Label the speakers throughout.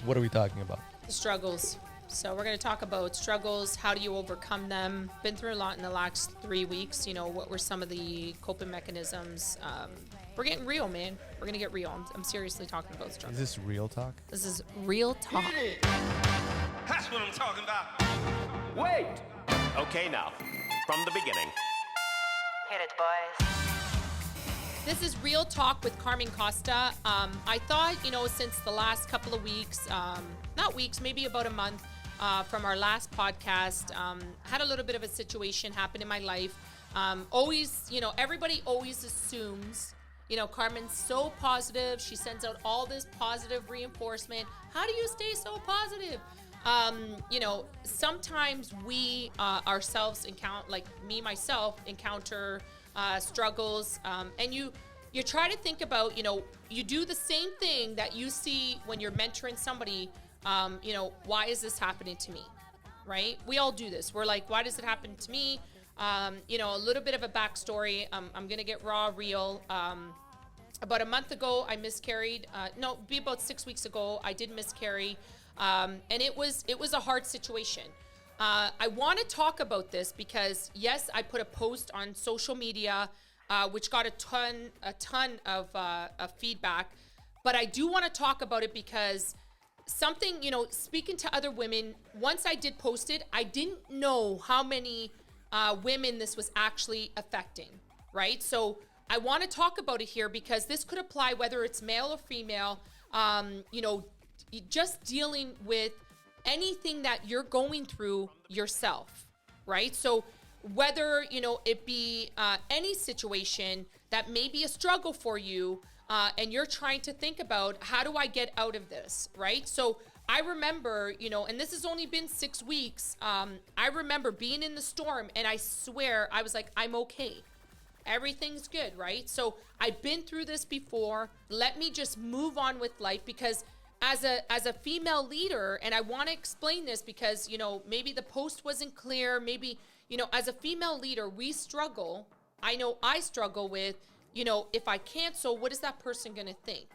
Speaker 1: What are we talking about?
Speaker 2: The struggles. So we're going to talk about struggles. How do you overcome them? Been through a lot in the last 3 weeks. What were some of the coping mechanisms? We're getting real, man. We're going to get real. I'm seriously talking about struggles.
Speaker 1: Is this real talk?
Speaker 2: This is real talk.
Speaker 3: That's what I'm talking about.
Speaker 4: Wait! Okay, now, from the beginning.
Speaker 5: Hit it, boys.
Speaker 2: This is Real Talk with Carmen Costa. I thought, since the last couple of weeks, not weeks, maybe about a month from our last podcast, had a little bit of a situation happen in my life. Everybody always assumes, Carmen's so positive. She sends out all this positive reinforcement. How do you stay so positive? Sometimes we ourselves encounter struggles, and you try to think about, you do the same thing that you see when you're mentoring somebody. Why is this happening to me, right? We all do this. We're like, why does it happen to me? A little bit of a backstory. I'm gonna get real. About a month ago, I miscarried. About 6 weeks ago, I did miscarry, and it was a hard situation. I want to talk about this because, yes, I put a post on social media, which got a ton of feedback. But I do want to talk about it because something, speaking to other women, once I did post it, I didn't know how many women this was actually affecting, right? So I want to talk about it here because this could apply whether it's male or female, just dealing with anything that you're going through yourself, right? So whether, it be any situation that may be a struggle for you, and you're trying to think about, how do I get out of this, right? So I remember, and this has only been 6 weeks, I remember being in the storm, and I swear, I was like, I'm okay. Everything's good, right? So I've been through this before. Let me just move on with life, because as a female leader, and I want to explain this because, maybe the post wasn't clear. Maybe, as a female leader, we struggle. I know I struggle with, if I cancel, what is that person going to think,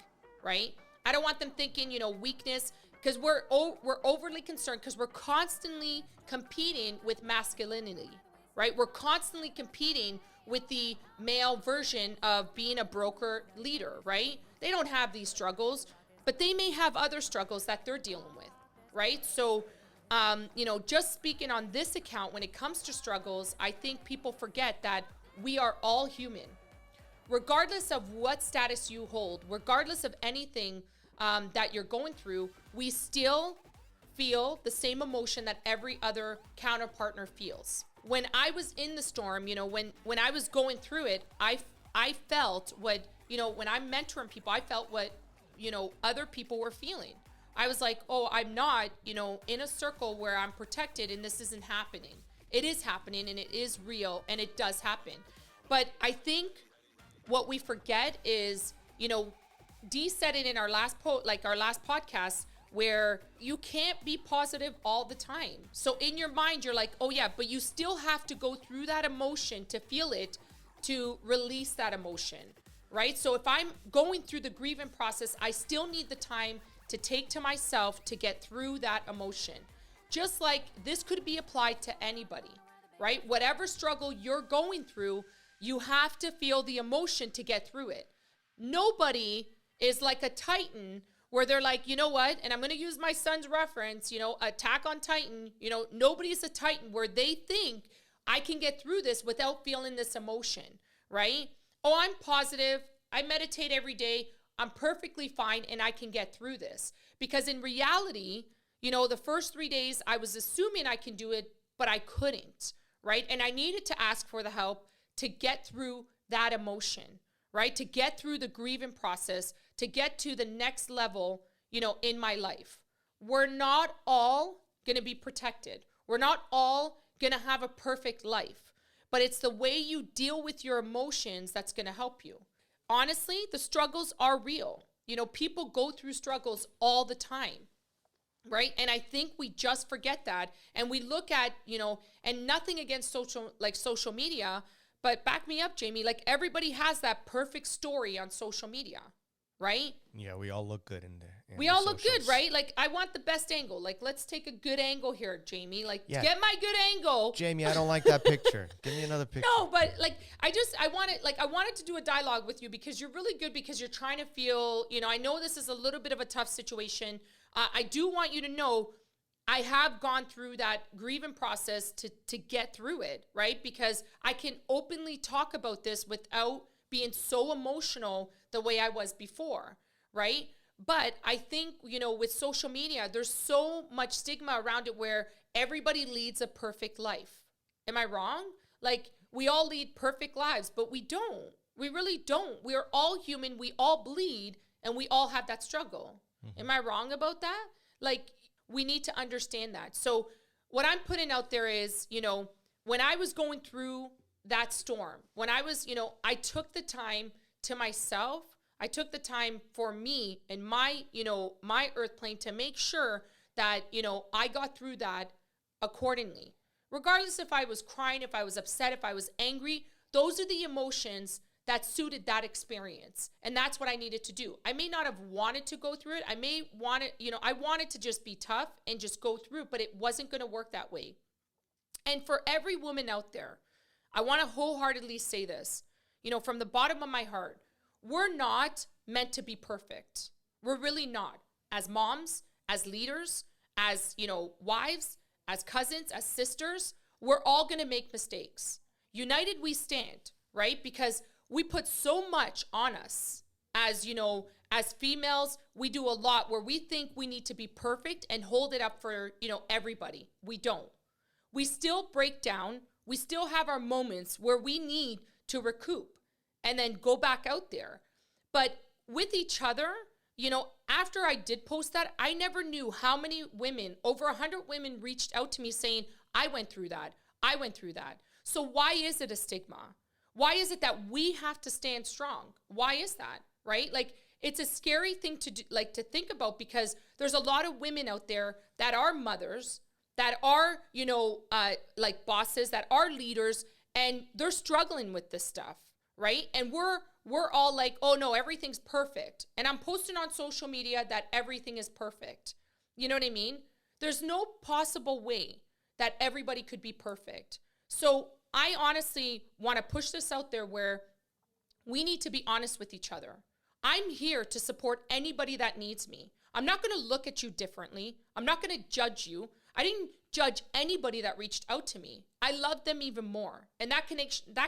Speaker 2: right? I don't want them thinking, weakness, because we're overly concerned because we're constantly competing with masculinity, right? We're constantly competing with the male version of being a broker leader, right? They don't have these struggles, but they may have other struggles that they're dealing with, right? So, just speaking on this account, when it comes to struggles, I think people forget that we are all human. Regardless of what status you hold, regardless of anything that you're going through, we still feel the same emotion that every other counterpartner feels. When I was in the storm, when I was going through it, I felt what, when I'm mentoring people, I felt what, other people were feeling. I was like, oh, I'm not, in a circle where I'm protected and this isn't happening. It is happening and it is real and it does happen. But I think what we forget is, Dee said it in our last podcast, where you can't be positive all the time. So in your mind, you're like, oh yeah, but you still have to go through that emotion to feel it, to release that emotion, right? So if I'm going through the grieving process, I still need the time to take to myself to get through that emotion. Just like this could be applied to anybody, right? Whatever struggle you're going through, you have to feel the emotion to get through it. Nobody is like a Titan where they're like, you know what? And I'm going to use my son's reference, Attack on Titan. Nobody's a Titan where they think I can get through this without feeling this emotion, right? Oh, I'm positive. I meditate every day. I'm perfectly fine and I can get through this. Because in reality, the first 3 days I was assuming I can do it, but I couldn't, right? And I needed to ask for the help to get through that emotion, right? To get through the grieving process, to get to the next level, in my life. We're not all going to be protected. We're not all going to have a perfect life, but it's the way you deal with your emotions that's going to help you. Honestly, the struggles are real. People go through struggles all the time, right? And I think we just forget that. And we look at, and nothing against social media, but back me up, Jamie, like everybody has that perfect story on social media, right?
Speaker 1: Yeah, we all look good in there.
Speaker 2: We all look good, right? Like, I want the best angle. Like, let's take a good angle here, Jamie. Like,
Speaker 1: Yeah.
Speaker 2: get my good angle.
Speaker 1: Jamie, I don't like that picture. Give me another picture.
Speaker 2: No, but like, I wanted to do a dialogue with you because you're really good, because you're trying to feel, I know this is a little bit of a tough situation. I do want you to know I have gone through that grieving process to get through it, right? Because I can openly talk about this without being so emotional the way I was before, right? But I think, with social media, there's so much stigma around it where everybody leads a perfect life. Am I wrong? Like, we all lead perfect lives, but we don't. We really don't. We are all human. We all bleed, and we all have that struggle. Mm-hmm. Am I wrong about that? Like, we need to understand that. So what I'm putting out there is, when I was going through that storm, when I was, I took the time to myself. I took the time for me and my, my earth plane to make sure that, I got through that accordingly. Regardless if I was crying, if I was upset, if I was angry, those are the emotions that suited that experience. And that's what I needed to do. I may not have wanted to go through it. I wanted to just be tough and just go through it, but it wasn't going to work that way. And for every woman out there, I want to wholeheartedly say this, from the bottom of my heart, we're not meant to be perfect. We're really not. As moms, as leaders, as, wives, as cousins, as sisters, we're all going to make mistakes. United we stand, right? Because we put so much on us as, as females. We do a lot where we think we need to be perfect and hold it up for, everybody. We don't. We still break down. We still have our moments where we need to recoup and then go back out there. But with each other, after I did post that, I never knew how many women, over 100 women, reached out to me saying, I went through that. I went through that. So why is it a stigma? Why is it that we have to stand strong? Why is that, right? Like, it's a scary thing to do, to think about, because there's a lot of women out there that are mothers, that are, bosses, that are leaders, and they're struggling with this stuff, right? And we're all like, oh no, everything's perfect. And I'm posting on social media that everything is perfect. You know what I mean? There's no possible way that everybody could be perfect. So I honestly want to push this out there where we need to be honest with each other. I'm here to support anybody that needs me. I'm not going to look at you differently. I'm not going to judge you. I didn't judge anybody that reached out to me. I loved them even more. And that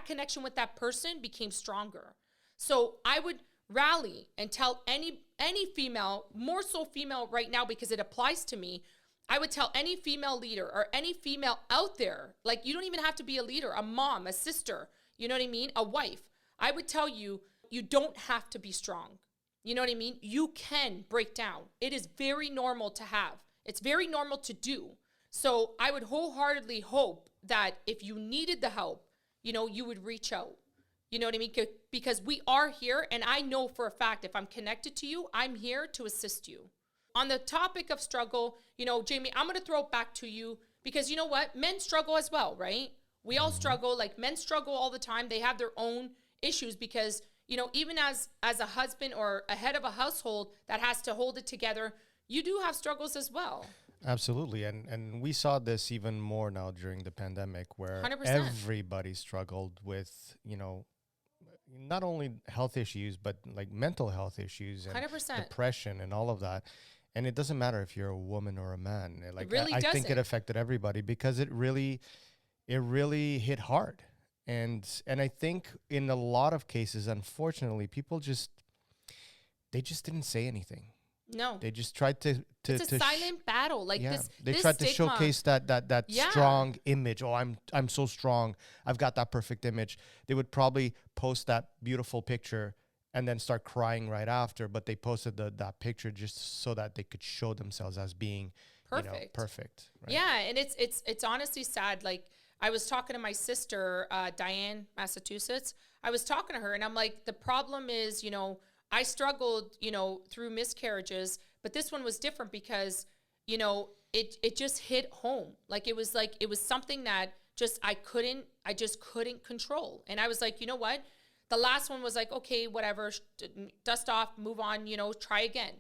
Speaker 2: connection with that person became stronger. So I would rally and tell any female, more so female right now because it applies to me, I would tell any female leader or any female out there, like, you don't even have to be a leader, a mom, a sister, you know what I mean? A wife. I would tell you, you don't have to be strong. You know what I mean? You can break down. It is very normal to have. It's very normal to do. So I would wholeheartedly hope that if you needed the help, you would reach out. You know what I mean? Because we are here, and I know for a fact, if I'm connected to you, I'm here to assist you. On the topic of struggle, Jamie, I'm going to throw it back to you because you know what? Men struggle as well, right? We all struggle. Like, men struggle all the time. They have their own issues because, even as a husband or a head of a household that has to hold it together, you do have struggles as well.
Speaker 1: Absolutely. And we saw this even more now during the pandemic where
Speaker 2: 100%.
Speaker 1: everybody struggled with, not only health issues, but like mental health issues and
Speaker 2: 100%.
Speaker 1: depression and all of that. And it doesn't matter if you're a woman or a man. Like,
Speaker 2: it really
Speaker 1: I
Speaker 2: doesn't.
Speaker 1: think it affected everybody because it really hit hard. And I think in a lot of cases, unfortunately, people they just didn't say anything.
Speaker 2: No.
Speaker 1: They just tried to
Speaker 2: it's a silent battle. Like,
Speaker 1: yeah,
Speaker 2: this
Speaker 1: they
Speaker 2: this
Speaker 1: tried
Speaker 2: stigma.
Speaker 1: to showcase that
Speaker 2: Yeah.
Speaker 1: strong image. Oh, I'm so strong. I've got that perfect image. They would probably post that beautiful picture and then start crying right after. But they posted that picture just so that they could show themselves as being
Speaker 2: Perfect.
Speaker 1: perfect. Right?
Speaker 2: Yeah, and it's honestly sad. Like, I was talking to my sister, Diane, Massachusetts. I was talking to her, and I'm like, the problem is, I struggled, through miscarriages, but this one was different because, it just hit home. Like, it was something that I just couldn't control. And I was like, you know what? the last one was like, okay, whatever, dust off, move on, you know, try again.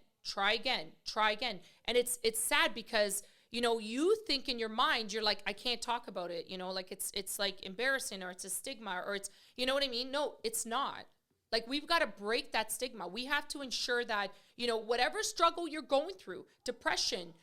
Speaker 2: And it's sad because, you know, you think in your mind, you're like, I can't talk about it, you know, like it's like embarrassing, or it's a stigma, or it's, you know what I mean? No, it's not. Like, we've got to break that stigma. We have to ensure that, you know, whatever struggle you're going through, depression,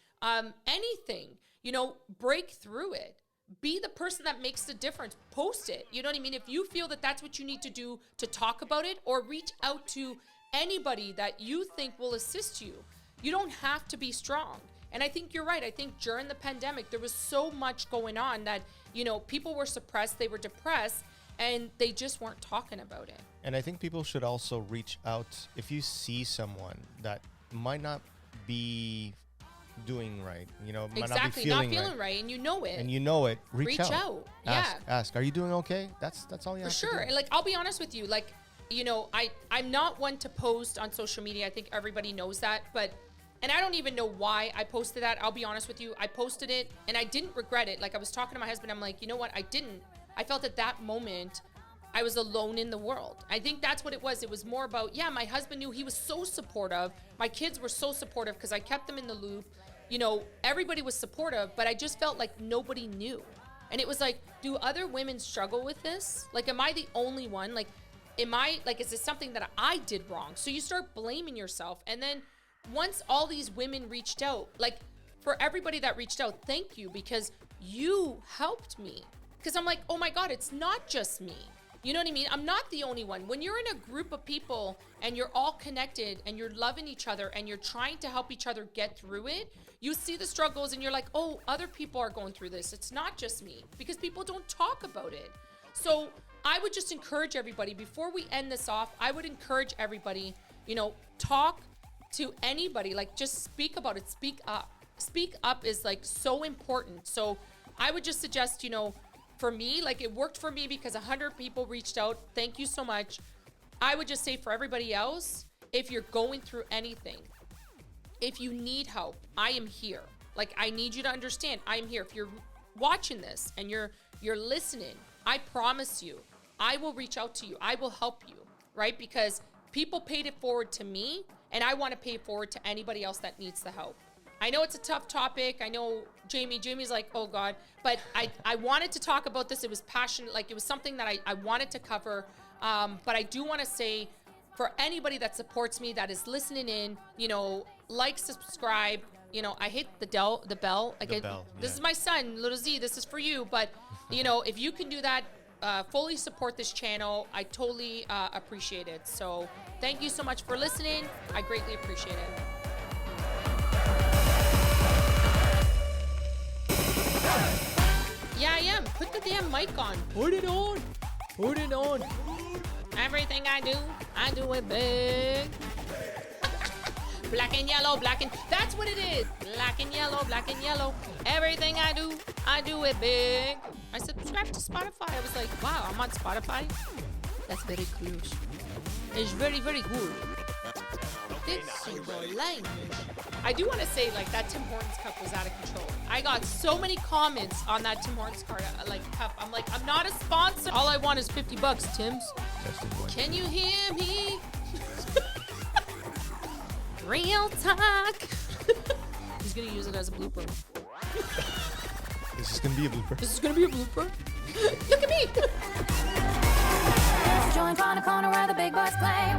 Speaker 2: anything, you know, break through it. Be the person that makes the difference. Post it. You know what I mean? If you feel that that's what you need to do to talk about it, or reach out to anybody that you think will assist you. You don't have to be strong. And I think you're right. I think during the pandemic, there was so much going on that, you know, people were suppressed, they were depressed, and they just weren't talking about it.
Speaker 1: And I think people should also reach out if you see someone that might not be doing right, you know, might
Speaker 2: Exactly,
Speaker 1: not
Speaker 2: not
Speaker 1: be
Speaker 2: feeling
Speaker 1: feeling
Speaker 2: right, and you know it.
Speaker 1: and you know it, reach out.
Speaker 2: Yeah.
Speaker 1: Ask, are you doing okay? That's all you
Speaker 2: For
Speaker 1: have
Speaker 2: sure.
Speaker 1: to do.
Speaker 2: And like, I'll be honest with you, like, you know, I'm not one to post on social media. I think everybody knows that, and I don't even know why I posted that. I'll be honest with you. I posted it and I didn't regret it. Like, I was talking to my husband. I'm like, you know what? I felt at that moment I was alone in the world. I think that's what it was. It was more about, yeah, my husband knew, he was so supportive. My kids were so supportive because I kept them in the loop. You know, everybody was supportive, but I just felt like nobody knew. And it was like, do other women struggle with this? Like, am I the only one? Like, is this something that I did wrong? So you start blaming yourself. And then once all these women reached out, like, for everybody that reached out, thank you, because you helped me. Because I'm like, oh my God, it's not just me. You know what I mean? I'm not the only one. When you're in a group of people and you're all connected and you're loving each other and you're trying to help each other get through it, you see the struggles and you're like, oh, other people are going through this. It's not just me, because people don't talk about it. So I would just encourage everybody, before we end this off, I would encourage everybody, you know, talk to anybody, like, just speak about it. Speak up. Speak up is like so important. So I would just suggest, you know, for me, like, it worked for me because 100 people reached out. Thank you so much. I would just say for everybody else, if you're going through anything, if you need help, I am here. Like, I need you to understand, I am here. If you're watching this and you're listening, I promise you, I will reach out to you. I will help you, right? Because people paid it forward to me, and I want to pay it forward to anybody else that needs the help. I know it's a tough topic. I know Jamie's like, oh God, but I wanted to talk about this. It was passionate. Like, it was something that I wanted to cover. But I do want to say, for anybody that supports me, that is listening in, you know, like, subscribe, you know, I hit the bell. Like, this is my son, Little Z, this is for you. But, you know, if you can do that, fully support this channel, I totally appreciate it. So thank you so much for listening. I greatly appreciate it. Yeah, I am. Put the damn mic on. Put it on. Put it on. Everything I do it big. Black and yellow, that's what it is. Black and yellow. Everything I do it big. I subscribed to Spotify. I was like, wow, I'm on Spotify? That's very close. It's very, very good. It's your language. I do want to say, like, that Tim Hortons cup was out of control. I got so many comments on that Tim Hortons cup. I'm like, I'm not a sponsor. All I want is $50, Tim's. Can you hear me? Real talk. He's gonna use it as a blooper.
Speaker 1: This is gonna be a blooper.
Speaker 2: This is gonna be a blooper. Look at me.
Speaker 6: Joint on the corner where the big boys play.